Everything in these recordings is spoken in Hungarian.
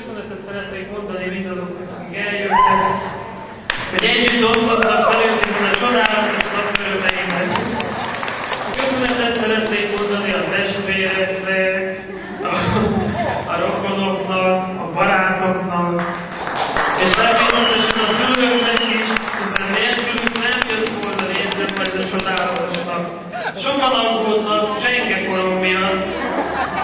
köszönetet szeretnék mondani mindazoknak, akik eljöttek, hogy együtt osztottak velünk ezen a csodálatos napörömeimet. Köszönetet szeretnék mondani a testvéreknek, a rokonoknak, a barátoknak, és természetesen a szülőknek is, hiszen nélkülük nem jött volna létre majd a csodálatos nap. Sokan aggódnak zsengekorom miatt,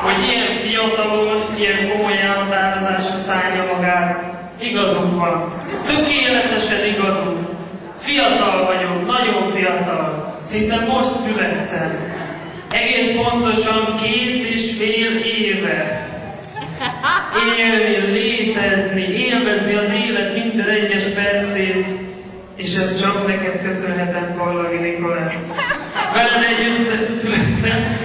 hogy ilyen fiatalon, ilyen komoly elhatározásra szállja magát. Igazunk van. Tökéletesen igazunk. Fiatal vagyok, nagyon fiatal. Szinte most születtem. Egész pontosan 2,5 éve. Élni, létezni, élvezni az élet minden egyes percét, és ezt csak neked köszönhetem, Pallagi Nikolett. Veled együtt születtem,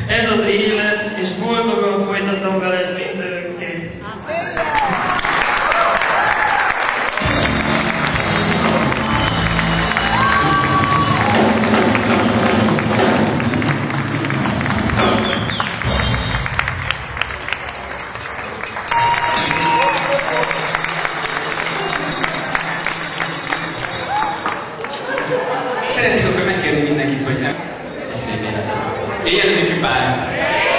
ez az élet, és boldogan folytatom veled mindörökké. Szeretnék akkor megkérni mindenkit, hogy nem szép életem. Éljenek bár!